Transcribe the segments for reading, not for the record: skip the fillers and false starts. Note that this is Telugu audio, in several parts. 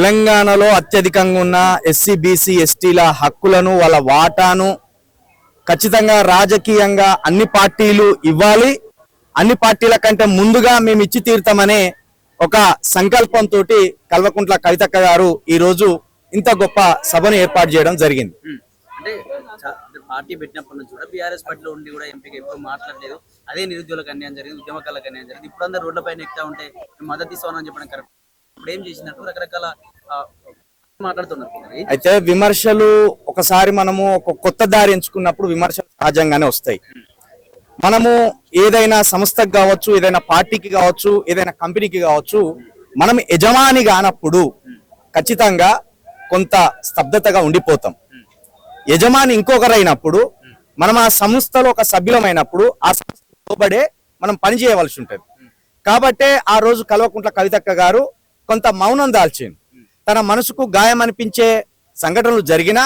తెలంగాణలో అత్యధికంగా ఉన్న ఎస్సీ బీసీ ఎస్టీల హక్కులను వాళ్ళ వాటాను ఖచ్చితంగా రాజకీయంగా అన్ని పార్టీలు ఇవ్వాలి. అన్ని పార్టీల కంటే ముందుగా మేము ఇచ్చి తీరుతామనే ఒక సంకల్పంతో కల్వకుంట్ల కవితక్క గారు ఈ రోజు ఇంత గొప్ప సభను ఏర్పాటు చేయడం జరిగింది. అంటే పార్టీ పెట్టినప్పటి నుంచి కూడా బీఆర్ఎస్ పార్టీలో ఉండి కూడా ఎంపీగా ఎప్పుడు మాట్లాడలేదు. అదే నిరుద్యోగులకు అన్యాయం జరిగింది, ఉద్యమకాలకు అన్యాయం జరిగింది. ఇప్పుడు అందరూ రోడ్ల పైన ఎక్కుతా ఉంటే మద్దతు ఇస్తామని చెప్పడం కరెక్ట్. ఇప్పుడు ఏం చేసినట్టు రకరకాల మాట్లాడుతున్నారు. అయితే విమర్శలు ఒకసారి మనము ఒక కొత్త దారి ఎంచుకున్నప్పుడు విమర్శలు సహజంగానే వస్తాయి. మనము ఏదైనా సంస్థకు కావచ్చు, ఏదైనా పార్టీకి కావచ్చు, ఏదైనా కంపెనీకి కావచ్చు, మనం యజమాని కానప్పుడు ఖచ్చితంగా కొంత స్తబ్దతగా ఉండిపోతాం. యజమాని ఇంకొకరైనప్పుడు మనం ఆ సంస్థలో ఒక సభ్యులమైనప్పుడు ఆ సంస్థ లోబడే మనం పని చేయవలసి ఉంటుంది. కాబట్టే ఆ రోజు కల్వకుంట్ల కవితక్క గారు కొంత మౌనం దాల్చింది. తన మనసుకు గాయం అనిపించే సంఘటనలు జరిగినా,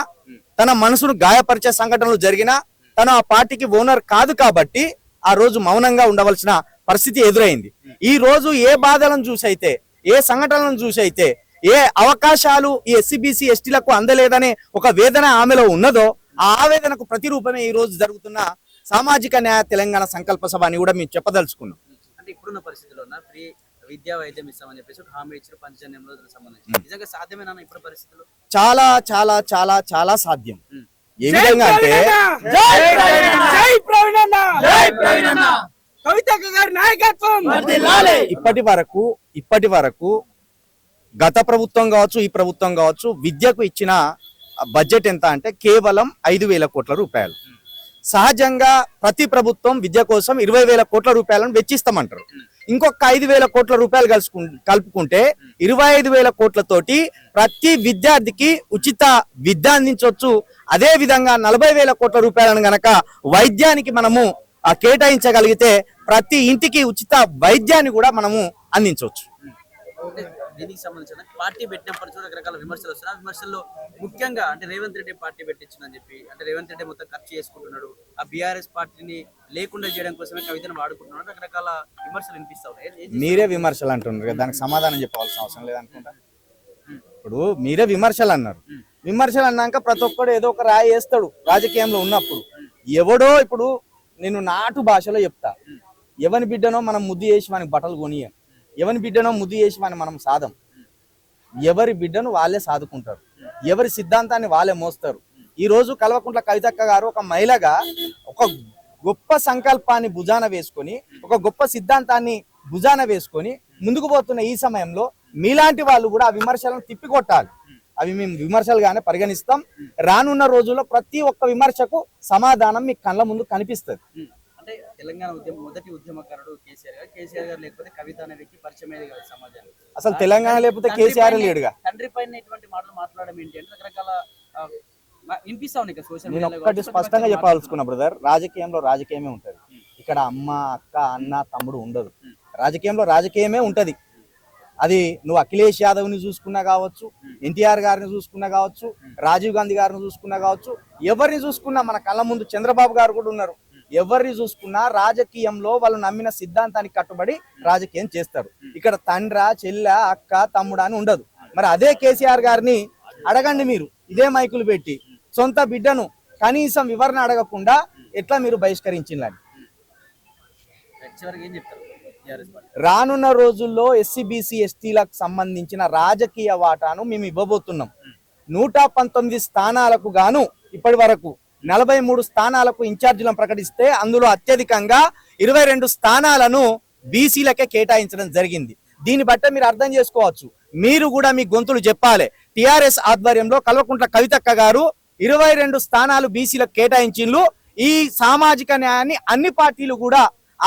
తన మనసును గాయపరిచే సంఘటనలు జరిగినా, తను ఆ పార్టీకి ఓనర్ కాదు కాబట్టి ఆ రోజు మౌనంగా ఉండవలసిన పరిస్థితి ఎదురైంది. ఈ రోజు ఏ బాధలను చూసైతే, ఏ సంఘటనలను చూసైతే, ఏ అవకాశాలు ఈ ఎస్సీబీసీ ఎస్టీలకు అందలేదనే ఒక వేదన ఆమెలో ఉన్నదో ఆ ఆవేదనకు ప్రతిరూపమే ఈ రోజు జరుగుతున్న సామాజిక న్యాయ తెలంగాణ సంకల్ప సభ అని కూడా మేము చెప్పదలుచుకున్నాం. అంటే ఇప్పుడున్న పరిస్థితుల్లో ఫ్రీ విద్యా వైద్యం ఇస్తామని చెప్పేసి ఒక హామీ ఇచ్చారు 15 రోజులకు సంబంధించి. నిజంగా సాధ్యమేనా ఇప్పుడు పరిస్థితుల్లో? చాలా చాలా చాలా చాలా సాధ్యం. ఏ విధంగా అంటే ఇప్పటి వరకు గత ప్రభుత్వం కావచ్చు, ఈ ప్రభుత్వం కావచ్చు, విద్యకు ఇచ్చిన బడ్జెట్ ఎంత అంటే కేవలం 5,000 కోట్ల రూపాయలు. సహజంగా ప్రతి ప్రభుత్వం విద్య కోసం 20,000 కోట్ల రూపాయలను వెచ్చిస్తామంటారు. ఇంకొక 5,000 కోట్ల రూపాయలు కలుపుకుంటే 25,000 కోట్లతోటి ప్రతి విద్యార్థికి ఉచిత విద్య అందించవచ్చు. అదే విధంగా 40,000 కోట్ల రూపాయలను గనక వైద్యానికి మనము కేటాయించగలిగితే ప్రతి ఇంటికి ఉచిత వైద్యాన్ని కూడా మనము అందించవచ్చు. దీనికి సంబంధించిన పార్టీ పెట్టినప్పటి నుంచి రకరకాల విమర్శలు వస్తున్నాయి. విమర్శల్లో ముఖ్యంగా అంటే రేవంత్ రెడ్డి పార్టీ పెట్టించిందని చెప్పి, అంటే రేవంత్ రెడ్డి మొత్తం ఖర్చు చేసుకుంటున్నాడు, ఆ బీఆర్ఎస్ పార్టీని లేకుండా చేయడం కోసమే కవితను వాడుకుంటున్నాడు, రకరకాల విమర్శలు వినిపిస్తా ఉన్నాయి. మీరే విమర్శలు అంటున్నారు కదా, దానికి సమాధానం చెప్పాల్సిన అవసరం లేదనుకుంటా. ఇప్పుడు మీరే విమర్శలు అన్నారు. విమర్శలు అన్నాక ప్రతి ఒక్కడు ఏదో ఒక రాయి వేస్తాడు రాజకీయంలో ఉన్నప్పుడు. ఎవడో ఇప్పుడు నేను నాటు భాషలో చెప్తా, ఎవని బిడ్డనో మనం ముద్దు చేసి మనకి బట్టలు కొనియం, ఎవరి బిడ్డనో ముద్దు చేసి మనం సాధం. ఎవరి బిడ్డను వాళ్ళే సాదుకుంటారు, ఎవరి సిద్ధాంతాన్ని వాళ్ళే మోస్తారు. ఈ రోజు కల్వకుంట్ల కవితక్క గారు ఒక మహిళగా ఒక గొప్ప సంకల్పాన్ని భుజాన వేసుకొని, ఒక గొప్ప సిద్ధాంతాన్ని భుజాన వేసుకొని ముందుకు పోతున్న ఈ సమయంలో మీలాంటి వాళ్ళు కూడా ఆ విమర్శలను తిప్పికొట్టాలి. అవి మేము విమర్శలుగానే పరిగణిస్తాం. రానున్న రోజుల్లో ప్రతి ఒక్క విమర్శకు సమాధానం మీ కళ్ళ ముందు కనిపిస్తుంది. అంటే తెలంగాణ మొదటి ఉద్యమకారుడు కేసీఆర్ గారు లేకపోతే కవిత అనే వ్యక్తి పరిచయం కాదు సమాజానికి. అసలు తెలంగాణ లేకపోతే కేసీఆర్ లేడుగా. తండ్రి పైన ఇటువంటి మాటలు మాట్లాడడం ఏంటి అంటే రకరకాల వినిపిస్తా ఉన్నాయి సోషల్ మీడియాలో. ఒకటి స్పష్టంగా చెప్పాల్సుకున్నా బ్రదర్, రాజకీయంలో రాజకీయమే ఉంటది. ఇక్కడ అమ్మ, అక్క, అన్న, తమ్ముడు ఉండదు. రాజకీయంలో రాజకీయమే ఉంటది. అది నువ్వు అఖిలేష్ యాదవ్ ని చూసుకున్నా కావచ్చు, ఎన్టీఆర్ గారిని చూసుకున్నా కావచ్చు, రాజీవ్ గాంధీ గారిని చూసుకున్నా కావచ్చు, ఎవరిని చూసుకున్నా మన కళ్ళ ముందు చంద్రబాబు గారు కూడా ఉన్నారు. ఎవరిని చూసుకున్నా రాజకీయంలో వాళ్ళు నమ్మిన సిద్ధాంతానికి కట్టుబడి రాజకీయం చేస్తారు. ఇక్కడ తండ్ర, చెల్ల, అక్క, తమ్ముడు అని ఉండదు. మరి అదే కేసీఆర్ గారిని అడగండి మీరు, ఇదే మైకులు పెట్టి, సొంత బిడ్డను కనీసం వివరణ అడగకుండా ఎట్లా మీరు బహిష్కరించాలని. రానున్న రోజుల్లో ఎస్సీబీసీ ఎస్టీలకు సంబంధించిన రాజకీయ వాటాను మేము ఇవ్వబోతున్నాం. 119 స్థానాలకు గాను ఇప్పటి వరకు 43 స్థానాలకు ఇన్ఛార్జీలను ప్రకటిస్తే అందులో అత్యధికంగా 22 స్థానాలను బీసీలకే కేటాయించడం జరిగింది. దీన్ని బట్టే మీరు అర్థం చేసుకోవచ్చు. మీరు కూడా మీ గొంతులు చెప్పాలి. టిఆర్ఎస్ ఆధ్వర్యంలో కల్వకుంట్ల కవితక్క గారు 22 స్థానాలు బీసీలకు కేటాయించిండ్రు. ఈ సామాజిక న్యాయాన్ని అన్ని పార్టీలు కూడా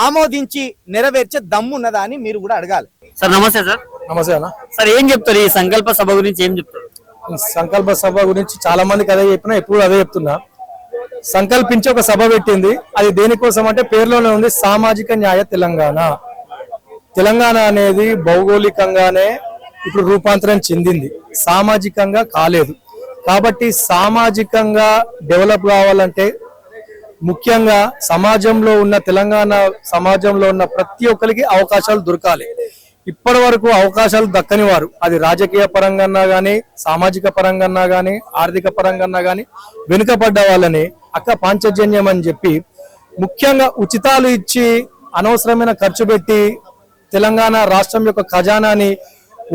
ఆమోదించి నెరవేర్చే దమ్మున్నదా అని మీరు కూడా అడగాలి. సార్ నమస్తే. సార్ నమస్తే అన్న. సార్ ఏం చెప్తారు ఈ సంకల్ప సభ గురించి? ఏం చెప్తారు? సంకల్ప సభ గురించి చాలా మందికి అదే చెప్పినా, ఎప్పుడు అదే చెప్తున్నా. సంకల్పించి ఒక సభ పెట్టింది. అది దేనికోసం అంటే పేరులోనే ఉంది, సామాజిక న్యాయ తెలంగాణ. తెలంగాణ అనేది భౌగోళికంగానే ఇప్పుడు రూపాంతరం చెందింది, సామాజికంగా కాలేదు. కాబట్టి సామాజికంగా డెవలప్ కావాలంటే ముఖ్యంగా సమాజంలో ఉన్న తెలంగాణ సమాజంలో ఉన్న ప్రతి ఒక్కరికి అవకాశాలు దొరకాలి. ఇప్పటి వరకు అవకాశాలు దక్కని వారు, అది రాజకీయ పరంగా కానీ, సామాజిక పరంగా కానీ, ఆర్థిక పరంగా కానీ వెనుకబడ్డ వాళ్ళని అక్క పాంచజన్యం అని చెప్పి ముఖ్యంగా ఉచితాలు ఇచ్చి అనవసరమైన ఖర్చు పెట్టి తెలంగాణ రాష్ట్రం యొక్క ఖజానాని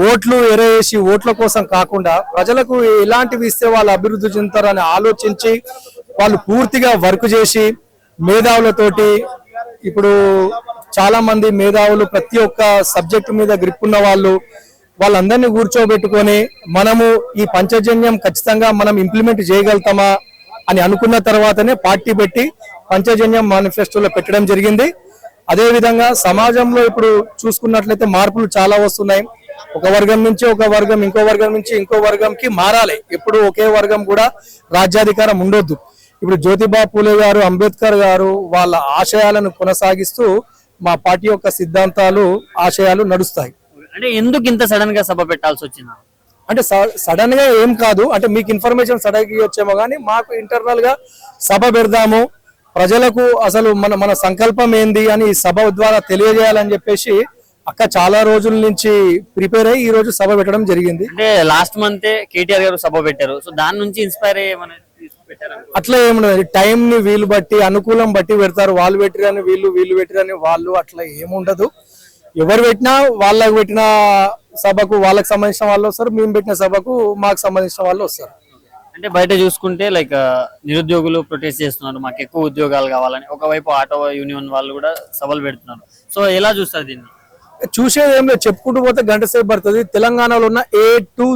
ఓట్లు ఎరేసి ఓట్ల కోసం కాకుండా ప్రజలకు ఎలాంటివి ఇస్తే వాళ్ళు అభివృద్ధి చెందుతారని ఆలోచించి వాళ్ళు పూర్తిగా వర్క్ చేసి మేధావులతోటి, ఇప్పుడు చాలా మంది మేధావులు ప్రతి ఒక్క సబ్జెక్టు మీద గ్రిప్ ఉన్న వాళ్ళందరినీ కూర్చోబెట్టుకొని మనము ఈ పంచజన్యం ఖచ్చితంగా మనం ఇంప్లిమెంట్ చేయగలుగుతామా అని అనుకున్న తర్వాతనే పార్టీ పెట్టి పంచజన్యం మేనిఫెస్టోలో పెట్టడం జరిగింది. అదే విధంగా సమాజంలో ఇప్పుడు చూసుకున్నట్లయితే మార్పులు చాలా వస్తున్నాయి. ఒక వర్గం నుంచి ఒక వర్గం, ఇంకో వర్గం నుంచి ఇంకో వర్గంకి మారాలి. ఎప్పుడు ఒకే వర్గం కూడా రాజ్యాధికారం ఉండొద్దు. ఇప్పుడు జ్యోతిబా పూలే గారు, అంబేద్కర్ గారు వాళ్ళ ఆశయాలను కొనసాగిస్తూ మా పార్టీ యొక్క సిద్ధాంతాలు, ఆశయాలు నడుస్తాయి. అంటే ఎందుకు ఇంత సడన్ గా సభ పెట్టాల్సి వచ్చింది? అంటే సడన్ గా ఏం కాదు, అంటే మీకు ఇన్ఫర్మేషన్ సడన్ గా వచ్చేమో కానీ మాకు ఇంటర్నల్ గా సభ పెడదాము, ప్రజలకు అసలు మన సంకల్పం ఏంది అని ఈ సభ ద్వారా తెలియజేయాలని చెప్పేసి అక్క చాలా రోజుల నుంచి ప్రిపేర్ అయ్యి ఈ రోజు సభ పెట్టడం జరిగింది. అంటే లాస్ట్ మంత్ కేటీఆర్ గారు సభ పెట్టారు, సో దాని నుంచి ఇన్స్పైర్ అయ్యి అట్లా ఏముండదు. టైం ని వీలు బట్టి, అనుకూలం బట్టి పెడతారు. వాళ్ళు పెట్టిరని వీళ్ళు పెట్టిరని వాళ్ళు, అట్లా ఏముండదు. ఎవరు పెట్టినా వాళ్ళకు పెట్టిన సభకు వాళ్ళకి సంబంధించిన వాళ్ళు వస్తారు, మేము పెట్టిన సభకు మాకు సంబంధించిన వాళ్ళు వస్తారు. అంటే బయట చూసుకుంటే లైక్ నిరుద్యోగులు ప్రొటెస్ట్ చేస్తున్నారు, మాకు ఎక్కువ ఉద్యోగాలు కావాలని. ఒకవైపు ఆటో యూనియన్ వాళ్ళు కూడా సభలు పెడుతున్నారు. సో ఎలా చూస్తారు దీన్ని? చూసేది ఏం లేదు, చెప్పుకుంటూ పోతే గంట సేపు పడుతుంది. తెలంగాణలో ఉన్న A to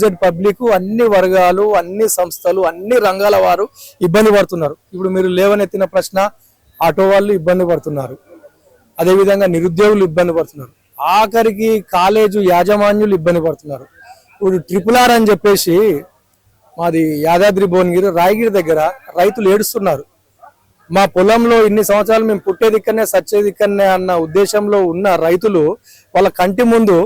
Z పబ్లిక్ అన్ని వర్గాలు, అన్ని సంస్థలు, అన్ని రంగాల వారు ఇబ్బంది పడుతున్నారు. ఇప్పుడు మీరు లేవనెత్తిన ప్రశ్న, ఆటో వాళ్ళు ఇబ్బంది పడుతున్నారు, అదేవిధంగా నిరుద్యోగులు ఇబ్బంది పడుతున్నారు, ఆఖరికి కాలేజు యాజమాన్యులు ఇబ్బంది పడుతున్నారు. ఇప్పుడు RRR అని చెప్పేసి మాది యాదాద్రి భువనగిరి రాయగిరి దగ్గర రైతులు ఏడుస్తున్నారు. మా పొలంలో ఇన్ని సంవత్సరాలు మేము పుట్టేది ఇక్కడనే సచ్చేది ఇక్కడనే అన్న ఉద్దేశంలో ఉన్న రైతులు వాళ్ళ కంటి ముందు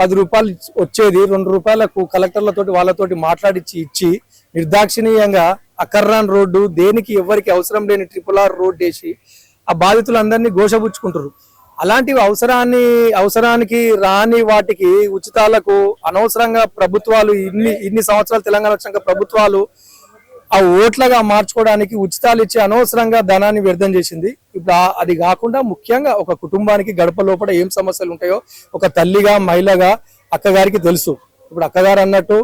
10 రూపాయలు వచ్చేది 2 రూపాయలకు కలెక్టర్లతోటి వాళ్ళతోటి మాట్లాడిచ్చి ఇచ్చి నిర్దాక్షిణీయంగా అకర్రాన్ రోడ్డు, దేనికి ఎవరికి అవసరం లేని RRR రోడ్డు వేసి ఆ బాధితులందరినీ ఘోషపుచ్చుకుంటారు. అలాంటివి అవసరానికి రాని వాటికి ఉచితాలకు అనవసరంగా ప్రభుత్వాలు ఇన్ని సంవత్సరాలు తెలంగాణ వచ్చినాక ప్రభుత్వాలు ఆ ఓట్లగా మార్చుకోవడానికి ఉచితాలు ఇచ్చి అనవసరంగా ధనాన్ని వ్యర్థం చేసింది. ఇప్పుడు అది కాకుండా ముఖ్యంగా ఒక కుటుంబానికి గడప లోపల ఏం సమస్యలు ఉంటాయో ఒక తల్లిగా, మహిళగా అక్కగారికి తెలుసు. ఇప్పుడు అక్కగారు అన్నట్టు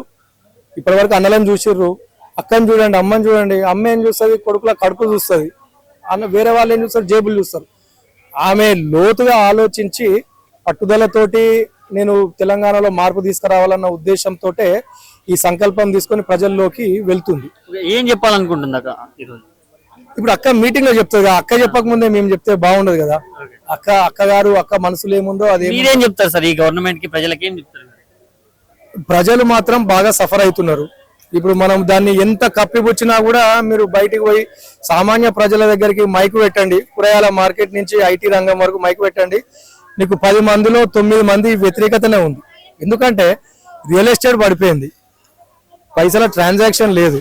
ఇప్పటి వరకు అన్నలను చూసిర్రు, అక్కని చూడండి, అమ్మని చూడండి. అమ్మ ఏం చూస్తుంది? కొడుకుల కడుపు చూస్తుంది. వేరే వాళ్ళు ఏం చూస్తారు? జేబులు చూస్తారు. ఆమె లోతుగా ఆలోచించి పట్టుదలతోటి నేను తెలంగాణలో మార్పు తీసుకురావాలన్న ఉద్దేశంతో ఈ సంకల్పం తీసుకొని ప్రజల్లోకి వెళ్తుంది. ఏం చెప్పాలనుకుంటుంది అక్క ఈరోజు? ఇప్పుడు అక్క మీటింగ్ లో చెప్తుంది. అక్క చెప్పక ముందే మేము చెప్తే బాగుండదు కదా. అక్క మనసులో ఏముందో అదే. మీరేం చెప్తారు సార్ ఈ గవర్నమెంట్ కి, ప్రజలకి ఏం చెప్తారు? ప్రజలు మాత్రం బాగా సఫర్ అవుతున్నారు. ఇప్పుడు మనం దాన్ని ఎంత కప్పిపుచ్చినా కూడా మీరు బయటికి పోయి సామాన్య ప్రజల దగ్గరికి మైకు పెట్టండి, కూరగాయల మార్కెట్ నుంచి ఐటీ రంగం వరకు మైకు పెట్టండి, నీకు 10 మందిలో 9 మంది వ్యతిరేకతనే ఉంది. ఎందుకంటే రియల్ ఎస్టేట్ పడిపోయింది, పైసల ట్రాన్సాక్షన్ లేదు,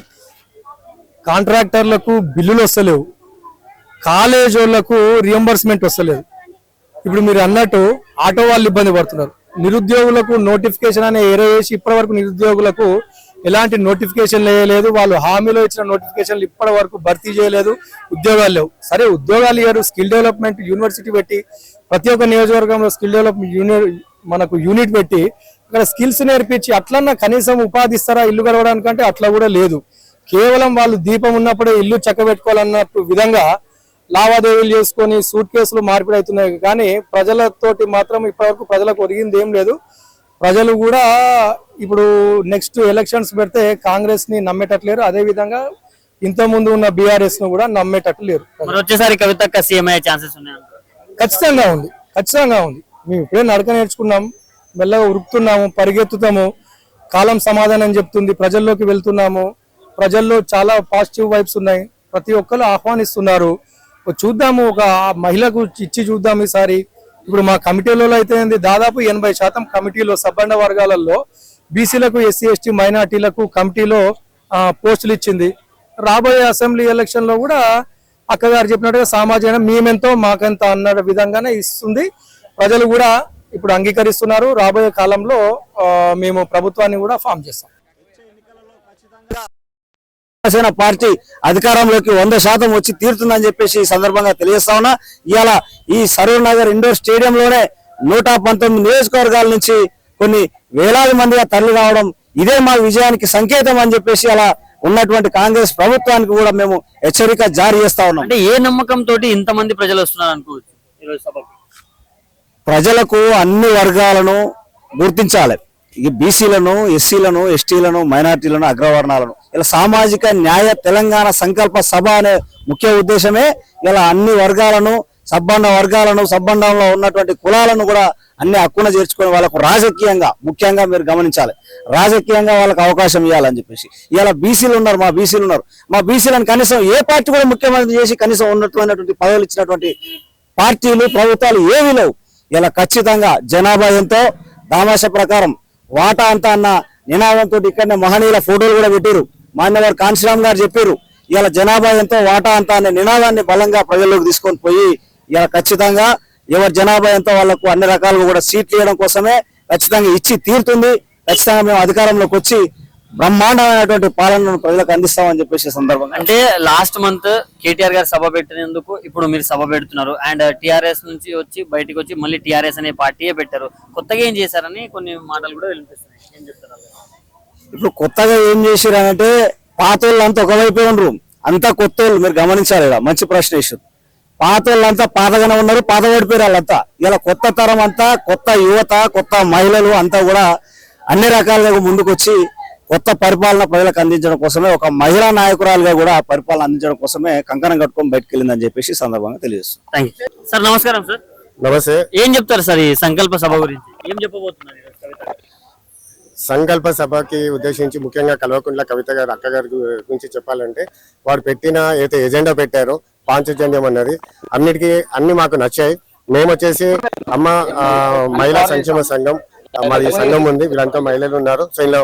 కాంట్రాక్టర్లకు బిల్లులు వస్తలేవు, కాలేజ్ వాళ్ళకు రియంబర్స్మెంట్ వస్తలేదు. ఇప్పుడు మీరు అన్నట్టు ఆటో వాళ్ళు ఇబ్బంది పడుతున్నారు. నిరుద్యోగులకు నోటిఫికేషన్ అనే వేసి ఇప్పటి వరకు నిరుద్యోగులకు ఎలాంటి నోటిఫికేషన్ లేదు. వాళ్ళు హామీలో ఇచ్చిన నోటిఫికేషన్లు ఇప్పటి వరకు భర్తీ చేయలేదు. ఉద్యోగాలు లేవు. సరే ఉద్యోగాలు ఇయ్యారు, స్కిల్ డెవలప్మెంట్ యూనివర్సిటీ పెట్టి ప్రతి ఒక్క నియోజకవర్గంలో స్కిల్ డెవలప్మెంట్ యూనిట్ పెట్టి అక్కడ స్కిల్స్ నేర్పించి అట్లన్నా కనీసం ఉపాధి ఇస్తారా ఇల్లు గడవడానికంటే అట్లా కూడా లేదు. కేవలం వాళ్ళు దీపం ఉన్నప్పుడే ఇల్లు చక్కబెట్టుకోవాలన్నట్టు విధంగా లావాదేవీలు చేసుకొని సూట్ కేసులు మార్పిడి అవుతున్నాయి. కానీ ప్రజలతోటి మాత్రం ఇప్పటివరకు ప్రజలకు ఒరిగింది ఏం లేదు. ప్రజలు కూడా ఇప్పుడు నెక్స్ట్ ఎలక్షన్స్ పెడితే కాంగ్రెస్ ని నమ్మేటట్లేరు, అదే విధంగా ఇంత ముందు ఉన్న బీఆర్ఎస్ ను కూడా నమ్మేటట్లు లేరు. వచ్చేసారి కవితక్క సీఎం అయ్యే ఛాన్సెస్ ఉన్నాయి? ఖచ్చితంగా ఉంది. మేము ఇప్పుడే నడక నేర్చుకున్నాం, మెల్లగా ఉరుకుతున్నాము, పరిగెత్తుతాము, కాలం సమాధానం చెప్తుంది, ప్రజల్లోకి వెళ్తున్నాము. ప్రజల్లో చాలా పాజిటివ్ వైబ్స్ ఉన్నాయి, ప్రతి ఒక్కరు ఆహ్వానిస్తున్నారు. చూద్దాము, ఒక మహిళకు ఇచ్చి చూద్దాం ఈసారి. ఇప్పుడు మా కమిటీలో అయితే దాదాపు 80% కమిటీలో సబ్బండ వర్గాలలో బీసీలకు, ఎస్సీ ఎస్టీ మైనార్టీలకు కమిటీలో పోస్టులు ఇచ్చింది. రాబోయే అసెంబ్లీ ఎలక్షన్ లో కూడా అక్కగారు చెప్పినట్టుగా సామాజిక మేమెంతో మాకెంత అన్న విధంగానే ఇస్తుంది. ప్రజలు కూడా ఇప్పుడు అంగీకరిస్తున్నారు. రాబోయే కాలంలో మేము ప్రభుత్వాన్ని కూడా ఫామ్ చేస్తాం. జనసేన పార్టీ అధికారంలోకి 100% వచ్చి తీరుతుందని చెప్పేసి ఈ సందర్భంగా తెలియజేస్తా ఉన్నా. ఇవాళ ఈ సరూర్ నగర్ ఇండోర్ స్టేడియంలోనే 119 నియోజకవర్గాల నుంచి కొన్ని వేలాది మందిగా తరలి రావడం ఇదే మా విజయానికి సంకేతం అని చెప్పేసి అలా ఉన్నటువంటి కాంగ్రెస్ ప్రభుత్వానికి కూడా మేము హెచ్చరిక జారీ చేస్తా ఉన్నాం. అంటే ఏ నమ్మకం తోటి ఇంతమంది ప్రజలు వస్తున్నారు అనుకోవచ్చు ఈరోజు సభకు? ప్రజలకు అన్ని వర్గాలను గుర్తించాలి. ఈ బీసీలను, ఎస్సీలను, ఎస్టీలను, మైనార్టీలను, అగ్రవర్ణాలను ఇలా సామాజిక న్యాయ తెలంగాణ సంకల్ప సభ అనే ముఖ్య ఉద్దేశమే ఇలా అన్ని వర్గాలను, సబ్బండ వర్గాలను, సబ్బండంలో ఉన్నటువంటి కులాలను కూడా అన్ని హక్కున చేర్చుకొని వాళ్ళకు రాజకీయంగా ముఖ్యంగా మీరు గమనించాలి, రాజకీయంగా వాళ్ళకి అవకాశం ఇవ్వాలని చెప్పేసి ఇలా బీసీలు ఉన్నారు, మా బీసీలను కనీసం ఏ పార్టీ కూడా ముఖ్యమంత్రి చేసి కనీసం ఉన్నటువంటి పదవులు ఇచ్చినటువంటి పార్టీలు, ప్రభుత్వాలు ఏమీ లేవు. ఇలా ఖచ్చితంగా జనాభా ఎంతో దామాష ప్రకారం వాటా అంతా అన్న నినాదంతో ఇక్కడనే మహనీయుల ఫోటోలు కూడా పెట్టారు. మాన్యవారు కాంశీరామ్ గారు చెప్పారు, ఇలా జనాభా ఎంతో వాటా అంతా అనే నినాదాన్ని బలంగా ప్రజల్లోకి తీసుకొని పోయి ఇలా ఖచ్చితంగా ఎవరి జనాభా ఎంతో వాళ్లకు అన్ని రకాలుగా కూడా సీట్లు ఇవ్వడం కోసమే ఖచ్చితంగా ఇచ్చి తీరుతుంది. ఖచ్చితంగా మేము అధికారంలోకి వచ్చి బ్రహ్మాండమైనటువంటి పాలనను ప్రజలకు అందిస్తామని చెప్పేసి సందర్భంగా. అంటే లాస్ట్ మంత్ కేటీఆర్ గారు సభ పెట్టినందుకు ఇప్పుడు మీరు సభ పెడుతున్నారు. అండ్ టిఆర్ఎస్ నుంచి వచ్చి బయటకు వచ్చి మళ్ళీ టిఆర్ఎస్ అనే పార్టీయే పెట్టారు. కొత్తగా ఏం చేశారని కొన్ని మాటలు కూడా వినిపిస్తున్నాయి. ఏం చెప్తారు? ఇప్పుడు కొత్తగా ఏం చేశారంటే పాత వాళ్ళంతా ఒకవైపే ఉండరు, అంతా కొత్త వాళ్ళు. మీరు గమనించాలి, ఇలా మంచి ప్రశ్న వేసారు. పాత వాళ్ళంతా పాతగానే ఉన్నారు, పాత పడిపోయారు వాళ్ళంతా. ఇలా కొత్త తరం అంతా, కొత్త యువత, కొత్త మహిళలు అంతా కూడా అన్ని రకాలుగా ముందుకొచ్చి కొత్త పరిపాలన ప్రజలకు అందించడం కోసమే, ఒక మహిళా నాయకురాలుగా కూడా పరిపాలన అందించడం కోసమే కంకణం కట్టుకొని బయటకు వెళ్ళిందని చెప్పేసి సందర్భంగా తెలియజేస్తుంది. Thank you sir. నమస్కారం సార్. నమస్తే. ఏం చెప్తారు సార్ ఈ సంకల్ప సభ గురించి? ఏం చెప్పబోతున్నారు? సంకల్ప సభకి ఉద్దేశించి ముఖ్యంగా కల్వకుంట్ల కవిత గారు అక్క గారి గురించి చెప్పాలంటే, వారు పెట్టిన ఏదైతే ఎజెండా పెట్టారో పాంచజన్యం అన్నది అన్ని మాకు నచ్చాయి. మేము వచ్చేసి అమ్మ మహిళా సంక్షేమ సంఘం, మాది సంఘం ఉంది, వీళ్ళంతా మహిళలు ఉన్నారు. సో ఇలా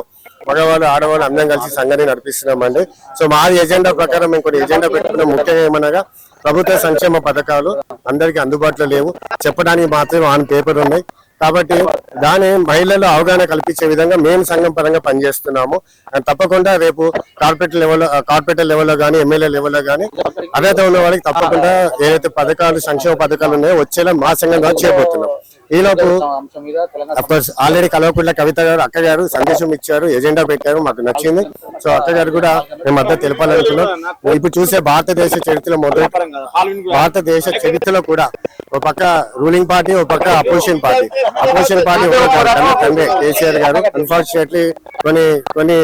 మగవాళ్ళు ఆడవాళ్ళు అందరం కలిసి సంఘాన్ని నడిపిస్తున్నామండి. సో మా ఎజెండా ప్రకారం మేము కొన్ని ఎజెండా పెట్టుకున్నాం. ముఖ్యంగా ఏమనగా ప్రభుత్వ సంక్షేమ పథకాలు అందరికీ అందుబాటులో లేవు, చెప్పడానికి మాత్రం ఆన్ పేపర్ ఉన్నాయి. కాబట్టి దాని మహిళల్లో అవగాహన కల్పించే విధంగా మేము సంఘం పరంగా పనిచేస్తున్నాము. తప్పకుండా రేపు కార్పొరేటర్ లెవెల్లో కానీ, ఎమ్మెల్యే లెవెల్లో కానీ అర్హత ఉన్న వాళ్ళకి తప్పకుండా ఏదైతే పథకాలు, సంక్షేమ పథకాలు ఉన్నాయో వచ్చేలా మా సంఘం ద్వారా చేయబోతున్నాం. ఈలోపు ఆల్రెడీ కల్వకుంట్ల కవిత గారు అక్క గారు సందేశం ఇచ్చారు, ఎజెండా పెట్టారు, మాకు నచ్చింది. సో అక్క గారు కూడా మేము మద్దతు తెలపాలనుకున్నాం. ఇప్పుడు చూసే భారతదేశ చరిత్రలో కూడా ఒక పక్క రూలింగ్ పార్టీ, ఒక పక్క అపోజిషన్ పార్టీ తండ్రి కేసీఆర్ గారు అన్ఫార్చునేట్లీ కొన్ని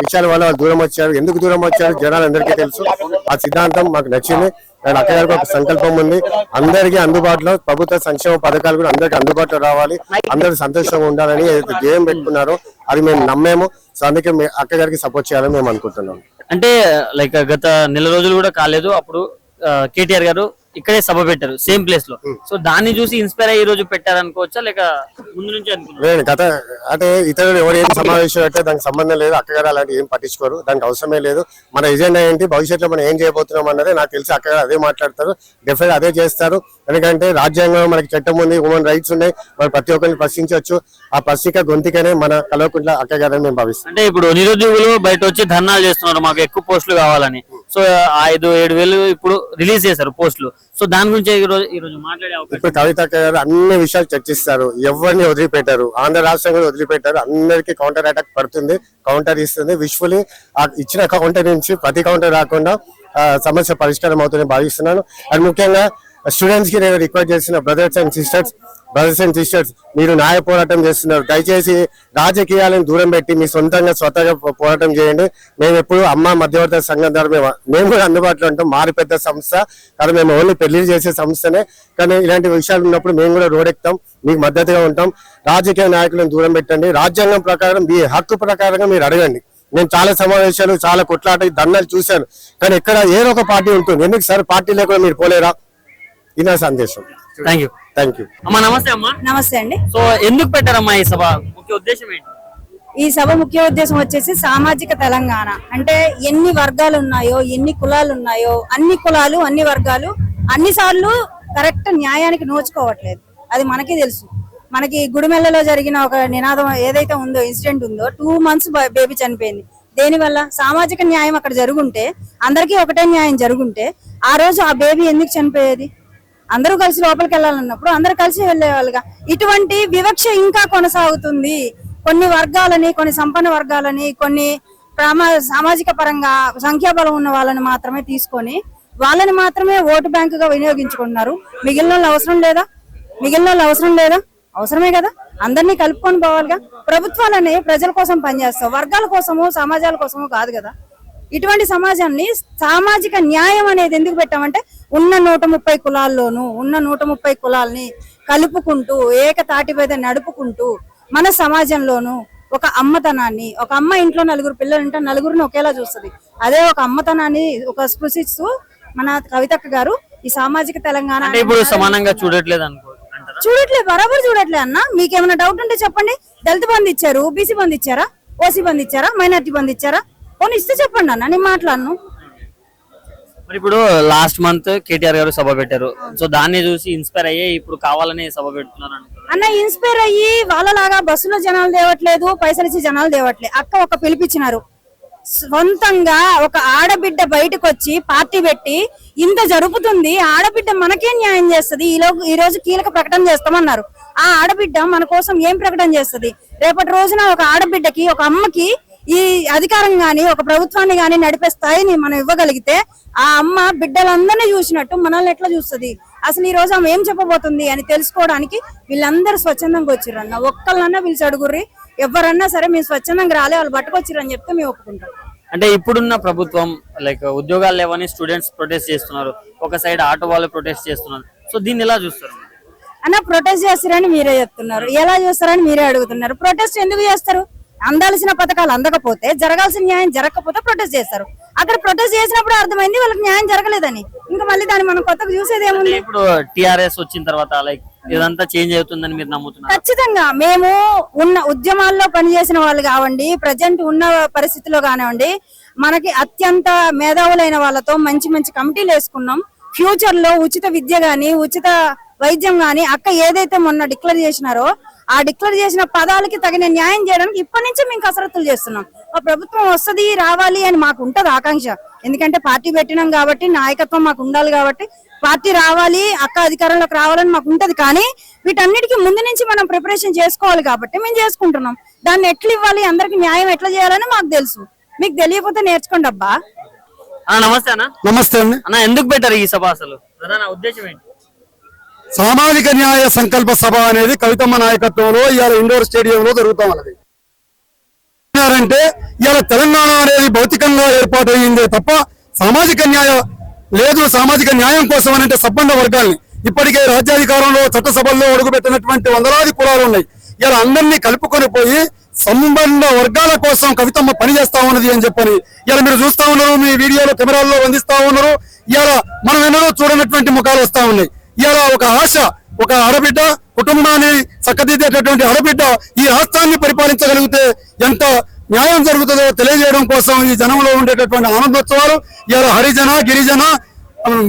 విషయాల వల్ల వాళ్ళు దూరం వచ్చారు. ఎందుకు దూరం వచ్చారు జనాలందరికీ తెలుసు. ఆ సిద్ధాంతం మాకు నచ్చింది. అక్క గారికి ఒక సంకల్పం ఉంది, అందరికీ అందుబాటులో ప్రభుత్వ సంక్షేమ పథకాలు కూడా అందరికీ అందుబాటులో రావాలి, అందరూ సంతోషంగా ఉండాలని ఏదైతే ధ్యేయం పెట్టుకున్నారో అది మేము నమ్మేము. సో అందుకే అక్క గారికి సపోర్ట్ చేయాలని మేము అనుకుంటున్నాం. అంటే లైక్ గత నెల రోజులు కూడా కాలేదు, అప్పుడు కేటీఆర్ గారు ఇక్కడే సభ పెట్టారు సేమ్ ప్లేస్ లో. సో దాన్ని చూసి ఇన్స్పైర్ అయ్యి ఈ రోజు పెట్టారనుకోవచ్చా, లేక ముందు నుంచి అనుకున్నారు? గత అంటే ఇతరులు ఎవరు ఏం సమావేశం అంటే దానికి సంబంధం లేదు. అక్కగారు అలాంటి ఏం పట్టించుకోరు, దానికి అవసరమే లేదు. మన ఎజెండా ఏంటి, భవిష్యత్తులో మనం ఏం చేయబోతున్నాం అన్నది నాకు తెలిసి అక్కగారు అదే మాట్లాడతారు, డెఫినెట్ అదే చేస్తారు. ఎందుకంటే రాజ్యాంగంలో మనకి చట్టం ఉంది, హ్యూమన్ రైట్స్ ఉన్నాయి, మనం ప్రతి ఒక్కరిని ప్రశ్నించవచ్చు. ఆ ప్రశ్నిక గొంతుకనే మన కల్వకుంట్ల అక్కగారని మేము భావిస్తాం. అంటే ఇప్పుడు నిరుద్యోగులు బయట వచ్చి ధర్నాలు చేస్తున్నారు, మాకు ఎక్కువ పోస్టులు కావాలని. సో 5-7 వేలు ఇప్పుడు రిలీజ్ చేశారు పోస్టులు. సో దాని గురించి ఈ రోజు మాట్లాడే అవకాశం. ఇప్పుడు కవిత గారు అన్ని విషయాలు చర్చిస్తారు, ఎవరిని వదిలిపెట్టారు, ఆంధ్ర రాష్ట్రం కూడా వదిలిపెట్టారు. అందరికి కౌంటర్ అటాక్ పడుతుంది, కౌంటర్ ఇస్తుంది. విజువల్లీ ఇచ్చిన కౌంటర్ నుంచి ప్రతి కౌంటర్ రాకుండా సమస్య పరిష్కారం అవుతుందని భావిస్తున్నాను. అండ్ ముఖ్యంగా స్టూడెంట్స్ కి నేను రిక్వెస్ట్ చేసిన బ్రదర్స్ అండ్ సిస్టర్స్ మీరు న్యాయ పోరాటం చేస్తున్నారు, దయచేసి రాజకీయాలను దూరం పెట్టి మీ స్వతహాగా పోరాటం చేయండి. మేము ఎప్పుడు అమ్మ మధ్యవర్తి సంఘం ద్వారా మేము కూడా అందుబాటులో ఉంటాం. మారి పెద్ద సంస్థ కానీ మేము ఓన్లీ పెళ్లి చేసే సంస్థనే, కానీ ఇలాంటి విషయాలు ఉన్నప్పుడు మేము కూడా రోడెక్తాం, మీకు మద్దతుగా ఉంటాం. రాజకీయ నాయకులను దూరం పెట్టండి, రాజ్యాంగం ప్రకారం మీ హక్కు ప్రకారంగా మీరు అడగండి. నేను చాలా సమావేశాలు, చాలా కొట్లాట, ధర్నాలు చూశాను, కానీ ఎక్కడ ఏదో ఒక పార్టీ ఉంటుంది. ఎందుకు సార్ పార్టీ లేకుండా మీరు పోలేరా? ఇది నా సందేశం. Thank you. అమ్మా నమస్తే. అమ్మా నమస్తే అండి. సో ఎందుకు పెట్టారమ్మా ఈ సభ? ముఖ్య ఉద్దేశం ఏంటి? ఈ సభ ముఖ్య ఉద్దేశం వచ్చేసి సామాజిక తెలంగాణ. అంటే ఎన్ని వర్గాలు ఉన్నాయో, ఎన్ని కులాలు ఉన్నాయో, అన్ని కులాలు, అన్ని వర్గాలు అన్ని సార్లు కరెక్ట్ న్యాయానికి నోచుకోవట్లేదు. అది మనకే తెలుసు. మనకి గుడిమెల్లలో జరిగిన ఒక నినాదం ఏదైతే ఉందో, ఇన్సిడెంట్ ఉందో, 2 months బేబీ చనిపోయింది. దేనివల్ల? సామాజిక న్యాయం అక్కడ జరుగుంటే, అందరికీ ఒకటే న్యాయం జరుగుంటే ఆ రోజు ఆ బేబీ ఎందుకు చనిపోయేది? అందరూ కలిసి లోపలికి వెళ్ళాలన్నప్పుడు అందరూ కలిసి వెళ్ళేవాళ్ళుగా. ఇటువంటి వివక్ష ఇంకా కొనసాగుతుంది. కొన్ని వర్గాలని, కొన్ని సంపన్న వర్గాలని, కొన్ని సామాజిక పరంగా సంఖ్యాబలం ఉన్న వాళ్ళని మాత్రమే తీసుకొని వాళ్ళని మాత్రమే ఓటు బ్యాంకుగా వినియోగించుకుంటున్నారు. మిగిలిన వాళ్ళు అవసరం లేదా? అవసరమే కదా, అందరినీ కలుపుకొని పోవాలిగా. ప్రభుత్వాలని ప్రజల కోసం పనిచేస్తావు, వర్గాల కోసము సమాజాల కోసము కాదు కదా. ఇటువంటి సమాజాన్ని సామాజిక న్యాయం అనేది ఎందుకు పెట్టామంటే, ఉన్న 130 కులాల్లోనూ ఉన్న 130 కులాల్ని కలుపుకుంటూ ఏకతాటి మీద నడుపుకుంటూ మన సమాజంలోనూ ఒక అమ్మతనాన్ని, ఒక అమ్మ ఇంట్లో 4 పిల్లలు ఉంటే 4 ఒకేలా చూస్తుంది. అదే ఒక అమ్మతనాన్ని ఒక స్పృశిస్తూ మన కవితక్క గారు ఈ సామాజిక తెలంగాణ ఇప్పుడు సమానంగా చూడట్లేదు అంటారా? బరాబర్ చూడట్లే అన్న. మీకేమైనా డౌట్ ఉంటే చెప్పండి. దళిత బంధు ఇచ్చారు, బీసీ బంధు ఇచ్చారా, ఓసీ బంధు ఇచ్చారా, మైనార్టీ బంధు ఇచ్చారా? పోనీ ఇస్తే చెప్పండి అన్న, నేను మాట్లాడను. మరి ఇప్పుడు లాస్ట్ మంత్ కేటీఆర్ గారు సభ పెట్టారు. సో దాన్ని చూసి ఇన్స్పైర్ అయ్యి ఇప్పుడు కావాలని సభ పెడుతున్నారు అన్న. ఇన్స్పైర్ అయ్యి వాళ్ళలాగా బస్సులో జనాలు తేవట్లేదు, పైసలు ఇచ్చి జనాలు తేవట్లేదు. అక్క ఒక పిలిపించినారు, సొంతంగా ఒక ఆడబిడ్డ బయటకు వచ్చి పార్టీ పెట్టి ఇంత జరుగుతుంది, ఆడబిడ్డ మనకే న్యాయం చేస్తుంది, ఈ రోజు కీలక ప్రకటన చేస్తామన్నారు. ఆ ఆడబిడ్డ మన కోసం ఏం ప్రకటన చేస్తుంది? రేపటి రోజున ఒక ఆడబిడ్డకి, ఒక అమ్మకి ఈ అధికారం గాని, ఒక ప్రభుత్వాన్ని గాని నడిపే స్థాయిని మనం ఇవ్వగలిగితే ఆ అమ్మ బిడ్డలందరినీ చూసినట్టు మనల్ని ఎట్లా చూస్తుంది? అసలు ఈ రోజు ఆమె ఏం చెప్పబోతుంది అని తెలుసుకోవడానికి వీళ్ళందరూ స్వచ్ఛందంగా వచ్చిర్రు అన్న. ఒక్కళ్ళన్నా పిలిచి అడుగుర్రి, ఎవరన్నా సరే మేము స్వచ్ఛందంగా రాలే, వాళ్ళు పట్టుకొచ్చిర్రు అని చెప్తే మేము ఒప్పుకుంటాం. అంటే ఇప్పుడున్న ప్రభుత్వం లైక్ ఉద్యోగాలు లేవని స్టూడెంట్స్ ప్రొటెస్ట్ చేస్తున్నారు, ఒక సైడ్ ఆటో వాళ్ళు ప్రొటెస్ట్ చేస్తున్నారు. సో దీన్ని ఎలా చూస్తారు అన్న? ప్రొటెస్ట్ చేస్తారని మీరే చెప్తున్నారు, ఎలా చూస్తారని మీరే అడుగుతున్నారు. ప్రొటెస్ట్ ఎందుకు చేస్తారు? అందాల్సిన పథకాలు అందకపోతే, జరగాల్సిన న్యాయం జరగకపోతే ప్రొటెస్ట్ చేస్తారు. అక్కడ ప్రొటెస్ట్ చేసినప్పుడు అర్థమైంది వాళ్ళకి న్యాయం జరగలేదని. ఇంకా మళ్ళీ దాన్ని మనం కొత్తగా చూసేది ఏముంది? ఇప్పుడు టిఆర్ఎస్ వచ్చిన తర్వాత లైక్ ఇదంతా చేంజ్ అవుతుందని మీరు నమ్ముతున్నారు? ఖచ్చితంగా. మేము ఉన్న ఉద్యమాల్లో పనిచేసిన వాళ్ళు కావండి, ప్రజెంట్ ఉన్న పరిస్థితిలో కానివ్వండి, మనకి అత్యంత మేధావులైన వాళ్ళతో మంచి మంచి కమిటీలు వేసుకున్నాం. ఫ్యూచర్ లో ఉచిత విద్య గాని, ఉచిత వైద్యం గాని అక్క ఏదైతే మొన్న డిక్లేర్ చేసినారో ఆ డిక్లేర్ చేసిన పదాలకి తగిన న్యాయం చేయడానికి ఇప్పటి నుంచి మేము కసరత్తులు చేస్తున్నాం. ఆ ప్రభుత్వం వస్తుంది, రావాలి అని మాకు ఉంటది ఆకాంక్ష. ఎందుకంటే పార్టీ పెట్టినాం కాబట్టి, నాయకత్వం మాకు ఉండాలి కాబట్టి, పార్టీ రావాలి, అక్క అధికారంలోకి రావాలని మాకు ఉంటది. కానీ వీటన్నిటికీ ముందు నుంచి మనం ప్రిపరేషన్ చేసుకోవాలి కాబట్టి మేము చేసుకుంటున్నాం. దాన్ని ఎట్లా ఇవ్వాలి, అందరికి న్యాయం ఎట్లా చేయాలని మాకు తెలుసు. మీకు తెలియకపోతే నేర్చుకోండి అబ్బా. నమస్తే అన్న. నమస్తే అండి అన్న, ఎందుకు పెట్టారు ఈ సభ? అసలు ప్రధాన ఉద్దేశం ఏంటి? సామాజిక న్యాయ సంకల్ప సభ అనేది కవితమ్మ నాయకత్వంలో ఇవాళ ఇండోర్ స్టేడియంలో జరుగుతా ఉన్నది. అంటే ఇవాళ తెలంగాణ అనేది భౌతికంగా ఏర్పాటయ్యిందే తప్ప సామాజిక న్యాయం లేదు. సామాజిక న్యాయం కోసం అంటే సంపన్న వర్గాల్ని ఇప్పటికే రాజ్యాధికారంలో చట్టసభల్లో అడుగుపెట్టినటువంటి వందలాది కులాలు ఉన్నాయి. ఇలా అందరినీ కలుపుకొని పోయి సంబంధ వర్గాల కోసం కవితమ్మ పనిచేస్తా ఉన్నది అని చెప్పని ఇలా మీరు చూస్తా ఉన్నారు, మీ వీడియోలో కెమెరాల్లో అందిస్తా ఉన్నారు. ఇలా మనం ఎన్నడూ చూడనటువంటి ముఖాలు వస్తా ఉన్నాయి. ఇలా ఒక ఆశ, ఒక ఆడబిడ్డ కుటుంబాన్ని చక్కదిద్దేటటువంటి ఆడబిడ్డ ఈ రాష్ట్రాన్ని పరిపాలించగలిగితే ఎంత న్యాయం జరుగుతుందో తెలియజేయడం కోసం ఈ జనంలో ఉండేటటువంటి ఆనందోత్సవాలు ఇలా హరిజన, గిరిజన,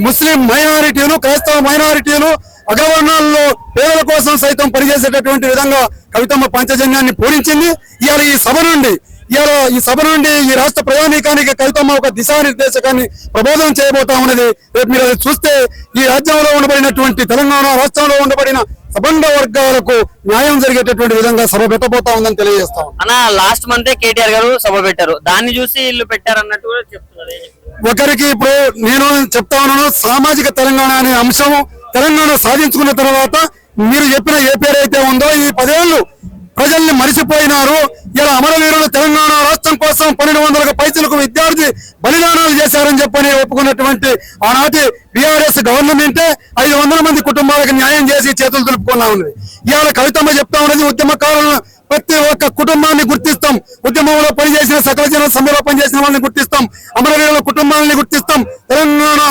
ముస్లిం మైనారిటీలు, క్రైస్తవ మైనారిటీలు, అగ్రవర్ణాల్లో పేదల కోసం సైతం పనిచేసేటటువంటి విధంగా కవితమ్మ పంచజన్యాన్ని పూరించింది. ఇవాళ ఈ సభ నుండి ఈ రాష్ట్ర ప్రజానీకానికి కవితమ్మ ఒక దిశానిర్దేశకాన్ని ప్రబోధం చేయబోతా ఉన్నది. రేపు మీరు అది చూస్తే ఈ రాజ్యంలో ఉండబడినటువంటి తెలంగాణ రాష్ట్రంలో ఉండబడిన సబండ వర్గాలకు న్యాయం జరిగేటటువంటి విధంగా సభ పెట్టబోతా ఉందని తెలియజేస్తాం. అన్న, లాస్ట్ మంతే కేటీఆర్ గారు సభ పెట్టారు, దాన్ని చూసి ఇల్లు పెట్టారు అన్నట్టు కూడా చెప్తున్నారు. ఒకరికి ఇప్పుడు నేను చెప్తా ఉన్నాను, సామాజిక తెలంగాణ అనే అంశం తెలంగాణ సాధించుకున్న తర్వాత మీరు చెప్పిన ఏ పేరైతే ఉందో ఈ 10 ఏళ్ళు ప్రజల్ని మరిచిపోయినారు. ఇలా అమరవీరులు తెలంగాణ రాష్ట్రం కోసం 1200 పైసలకు విద్యార్థి బలిదానాలు చేశారని చెప్పని ఒప్పుకున్నటువంటి ఆనాటి బీఆర్ఎస్ గవర్నమెంటే 500 మంది కుటుంబాలకు న్యాయం చేసి చేతులు దులుపుకున్నా ఉన్నది. ఇవాళ కవితమ్మ చెప్తా ఉన్నది, ఉద్యమకారులను ప్రతి ఒక్క కుటుంబాన్ని గుర్తిస్తాం, ఉద్యమంలో పనిచేసిన సకల జన సమ్మెలో పనిచేసిన వాళ్ళని గుర్తిస్తాం, అమరవీరుల కుటుంబాలని గుర్తిస్తాం. తెలంగాణ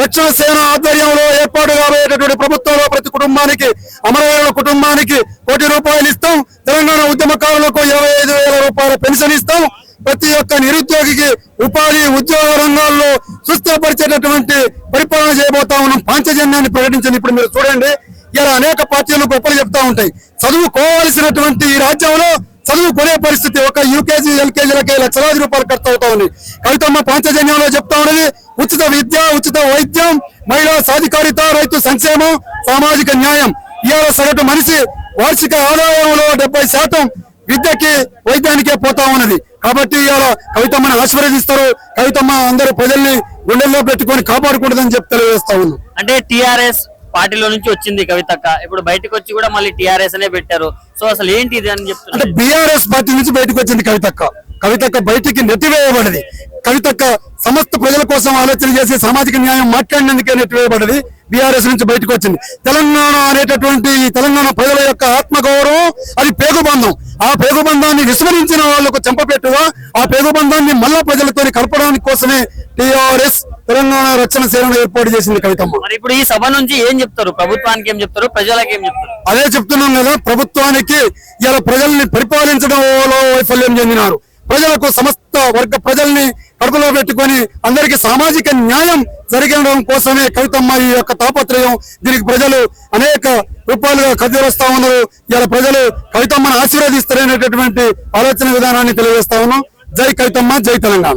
రక్షణ సేన ఆధ్వర్యంలో ఏర్పాటు కాబోయేటటువంటి ప్రభుత్వంలో ప్రతి కుటుంబానికి, అమరవీరుల కుటుంబానికి 1 కోటి రూపాయలు ఇస్తాం. తెలంగాణ ఉద్యమకారులకు 25,000 రూపాయల పెన్షన్ ఇస్తాం. ప్రతి ఒక్క నిరుద్యోగికి ఉపాధి, ఉద్యోగ రంగాల్లో సుస్థిరపరిచేటటువంటి పరిపాలన చేయబోతా ఉన్నాం. పాంచజన్యాన్ని ప్రకటించింది. ఇప్పుడు మీరు చూడండి, ఇలా అనేక పార్టీలు గొప్పలు చెప్తా ఉంటాయి. చదువుకోవాల్సినటువంటి ఈ రాజ్యంలో చదువుకునే పరిస్థితి ఒక యూకేజీ ఎల్కేజీలకి లక్షలాది రూపాయలు ఖర్చు అవుతా ఉంది. కవితమ్మ పాంచజన్యంలో చెప్తా ఉన్నది ఉచిత విద్య, ఉచిత వైద్యం, మహిళా సాధికారిత, రైతు సంక్షేమం, సామాజిక న్యాయం. ఇవాళ సగటు మనిషి వార్షిక ఆదాయంలో 70% విద్యకి వైద్యానికే పోతా ఉన్నది. కాబట్టి ఇవాళ కవితమ్మని ఆశీర్వదిస్తారు. కవితమ్మ అందరూ ప్రజల్ని గుండెల్లో పెట్టుకొని కాపాడుకుంటుందని చెప్పి తెలియజేస్తా ఉన్నాం. అంటే టిఆర్ఎస్ పార్టీలో నుంచి వచ్చింది కవితక్క, ఇప్పుడు బయటకు వచ్చి కూడా మళ్ళీ టిఆర్ఎస్ అనే పెట్టారు. సో అసలు ఏంటి ఇది అని చెప్తున్నారు. అంటే బీఆర్ఎస్ పార్టీ నుంచి బయటకు వచ్చింది కవితక్క. కవితక్క బయటికి నెట్టివేయబడింది. కవితక్క సమస్త ప్రజల కోసం ఆలోచన చేసి సామాజిక న్యాయం మాట్లాడినందుకే నెట్టివేయబడింది. బీఆర్ఎస్ నుంచి బయటకు వచ్చింది. తెలంగాణ అనేటటువంటి తెలంగాణ ప్రజల యొక్క ఆత్మగౌరవం అది పేగుబంధం. ఆ పేగుబంధాన్ని విస్మరించిన వాళ్లకు చెంపపెట్టుగా ఆ పేగుబంధాన్ని మళ్ళా ప్రజలతో కలపడానికి కోసమే టిఆర్ఎస్ తెలంగాణ రక్షణ సేనను ఏర్పాటు చేసింది కవితమ్మ. మరి ఇప్పుడు ఈ సభ నుంచి ఏం చెప్తారు? ప్రభుత్వానికి ఏం చెప్తారు? ప్రజలకు ఏం చెప్తారు? అదే చెప్తున్నాం కదా, ప్రభుత్వానికి ఇలా ప్రజల్ని పరిపాలించడంలో వైఫల్యం చెందినారు. ప్రజలకు సమస్త వర్గ ప్రజల్ని కడుపులో పెట్టుకొని అందరికి సామాజిక న్యాయం జరిగడం కోసమే కవితమ్మ ఈ యొక్క తాపత్రయం. దీనికి ప్రజలు అనేక రూపాయలుగా కదిలిస్తా ఉన్నారు. ఇలా ప్రజలు కవితమ్మను ఆశీర్వదిస్తారనేటటువంటి ఆలోచన విధానాన్ని తెలియజేస్తా ఉన్నాం. జై కవితమ్మ, జై తెలంగాణ.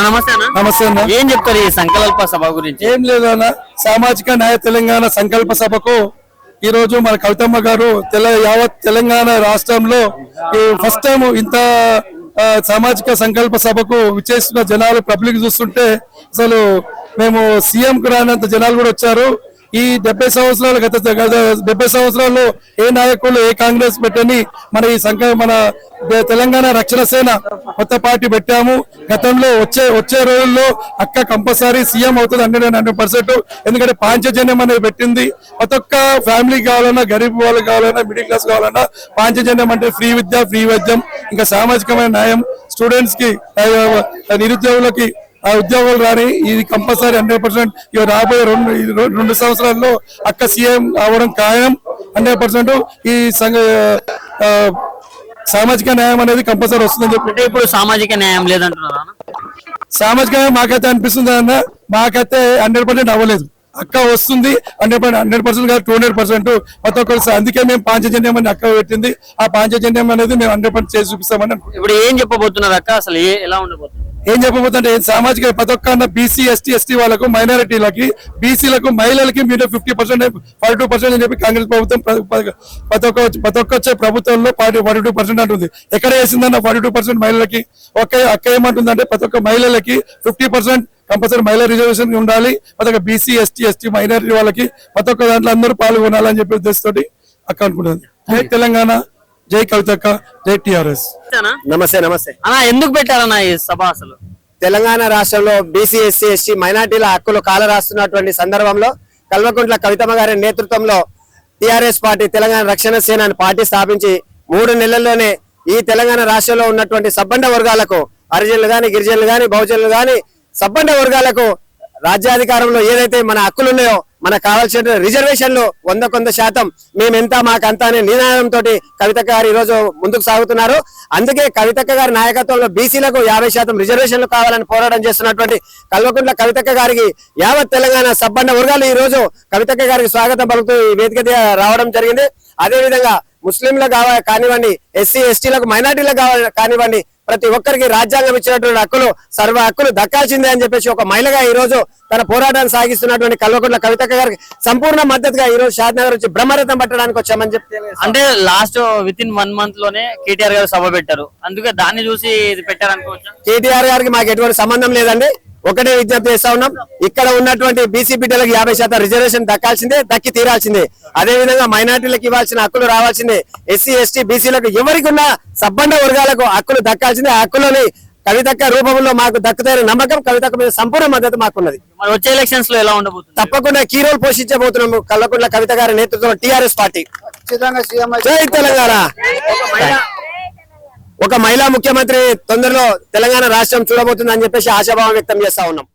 నమస్తే అన్న. నమస్తే అన్న. ఏం చెప్తారు ఈ సంకల్ప సభ గురించి? ఏం లేదన్న, సామాజిక న్యాయ తెలంగాణ సంకల్ప సభకు ఈ రోజు మన కవితమ్మ గారు యావత్ తెలంగాణ రాష్ట్రంలో ఫస్ట్ టైం ఇంత సామాజిక సంకల్ప సభకు విచ్చేస్తున్న జనాలు పబ్లిక్ చూస్తుంటే అసలు మేము సీఎం కు రానంత జనాలు కూడా వచ్చారు. ఈ 70 సంవత్సరాలు గత 70 సంవత్సరాల్లో ఏ నాయకులు ఏ కాంగ్రెస్ పెట్టని మన ఈ మన తెలంగాణ రక్షణ సేన కొత్త పార్టీ పెట్టాము. గతంలో వచ్చే రోజుల్లో అక్క కంపల్సరీ సీఎం అవుతుంది 100%. ఎందుకంటే పాంచజన్యం అనేది పెట్టింది. ప్రతి ఒక్క ఫ్యామిలీ కావాలన్నా, గరీబ్ వాళ్ళకి కావాలన్నా, మిడిల్ క్లాస్ కావాలన్నా పాంచజన్యం అంటే ఫ్రీ విద్య, ఫ్రీ వైద్యం, ఇంకా సామాజికమైన న్యాయం, స్టూడెంట్స్ కి, నిరుద్యోగులకి ఉద్యోగాలు రాని ఇది కంపల్సరీ 100%. రాబోయే 2 సంవత్సరాల్లో అక్క సీఎం అవడం ఖాయం 100%. ఈ సామాజిక న్యాయం అనేది కంపల్సరీ వస్తుందని చెప్పి. అంటే ఇప్పుడు సామాజిక న్యాయం లేదంటున్నారా? సామాజిక న్యాయం మాకైతే అనిపిస్తుంది అన్న, మాకైతే 100% అవ్వలేదు. అక్క వస్తుంది 100% కాదు 200%. ప్రతి ఒక్కరు అందుకే మేము పాంచజన్యం అని అక్క పెట్టింది. ఆ పాంచజన్యం అనేది మేము 100% చేసి చూపిస్తామని. ఇప్పుడు ఏం చెప్పబోతున్నారు అక్క? అసలు ఎలా ఉండబోతుంది? ఏం చెప్పబోతుంటే సామాజిక ప్రతి ఒక్క బీసీ, ఎస్టీ, ఎస్టీ వాళ్ళకు, మైనారిటీలకి, బీసీలకు, మహిళలకి మీరు 50%, 42% అని చెప్పి కాంగ్రెస్ ప్రభుత్వం ప్రతి ఒక్క వచ్చే ప్రభుత్వంలో 42% అంటుంది. ఎక్కడ వేసిందన్న 42% మహిళలకి? అక్క ఏమంటుందంటే ప్రతి ఒక్క మహిళలకి 50% కంపల్సరీ మహిళా రిజర్వేషన్ ఉండాలి. ప్రతి ఒక్క బీసీ, ఎస్టీ, ఎస్టీ, మైనారిటీ వాళ్ళకి ప్రతి ఒక్క దాంట్లో అందరూ పాల్గొనాలని చెప్పి ఉద్దేశంతో అక్క అనుకుంటుంది. జై తెలంగాణ, జై కవితక్క, జై టిఆర్ఎస్. నమస్తే. నమస్తే అన్న, ఎందుకు పెట్టారన్న ఈ సభ? అసలు తెలంగాణ రాష్ట్రంలో బీసీ, ఎస్సీ, ఎస్టీ, మైనార్టీల హక్కులు కాల రాస్తున్నటువంటి సందర్భంలో కల్వకుంట్ల కవితమ్మ గారి నేతృత్వంలో టిఆర్ఎస్ పార్టీ తెలంగాణ రక్షణ సేన అని పార్టీ స్థాపించి 3 నెలల్లోనే ఈ తెలంగాణ రాష్ట్రంలో ఉన్నటువంటి సబ్బండ వర్గాలకు, హరిజనులు గాని, గిరిజనులు గాని, బహుజనులు గాని, సబ్బండ వర్గాలకు రాజ్యాధికారంలో ఏదైతే మన హక్కులు ఉన్నాయో, మనకు కావాల్సిన రిజర్వేషన్లు 100% మేమెంత మాకంత అనే నినాదంతో కవితక్క గారు ఈ రోజు ముందుకు సాగుతున్నారు. అందుకే కవితక్క గారి నాయకత్వంలో బీసీలకు 50% రిజర్వేషన్లు కావాలని పోరాటం చేస్తున్నటువంటి కల్వకుంట్ల కవితక్క గారికి యావత్ తెలంగాణ సబ్బండ వర్గాలు ఈ రోజు కవితక్క గారికి స్వాగతం పలుకుతూ ఈ వేదిక రావడం జరిగింది. అదే విధంగా ముస్లింలకు కానివ్వండి, ఎస్సీ ఎస్టీలకు, మైనార్టీలకు కానివ్వండి, ప్రతి ఒక్కరికి రాజ్యాంగం ఇచ్చినటువంటి హక్కులు, సర్వ హక్కులు దక్కాల్సిందే అని చెప్పేసి ఒక మహిళగా ఈ రోజు తన పోరాటాన్ని సాగిస్తున్నటువంటి కల్వకుంట్ల కవితక్క గారికి సంపూర్ణ మద్దతుగా ఈ రోజు షాద్నగర్ వచ్చి బ్రహ్మరథం పట్టడానికి వచ్చామని చెప్పి. అంటే లాస్ట్ వితిన్ 1 month లోనే కేటీఆర్ గారు సభ పెట్టారు, అందుకే దాన్ని చూసి ఇది పెట్టారు అనుకోవచ్చు. కేటీఆర్ గారికి మాకు ఎటువంటి సంబంధం లేదండి. ఒకటే విజ్ఞప్తి చేస్తా ఉన్నాం, ఇక్కడ ఉన్నటువంటి బీసీ బిడ్డలకు 50% రిజర్వేషన్ దక్కాల్సిందే, దక్కి తీరాల్సిందే. అదే విధంగా మైనార్టీలకు ఇవ్వాల్సిన హక్కులు రావాల్సిందే. ఎస్సీ ఎస్టీ బీసీలకు ఎవరికి ఉన్న సబ్బండ వర్గాలకు హక్కులు దక్కాల్సిందే. ఆ హక్కులని కవితక్క రూపంలో మాకు దక్కుతారని నమ్మకం, కవితక్క మీద సంపూర్ణ మద్దతు మాకున్నది. మరి వచ్చే ఎలక్షన్స్ లో ఎలా ఉండబోతుంది? తప్పకుండా కీ రోల్ పోషించబోతున్నాము కల్వకుంట్ల కవిత గారి నేతృత్వంలో టీఆర్ఎస్ పార్టీ. జై తెలంగాణ. ఒక మహిళా ముఖ్యమంత్రి తొందరలో తెలంగాణ రాష్ట్రం చూడబోతుందని చెప్పేసి ఆశాభావం వ్యక్తం చేస్తా ఉన్నాం.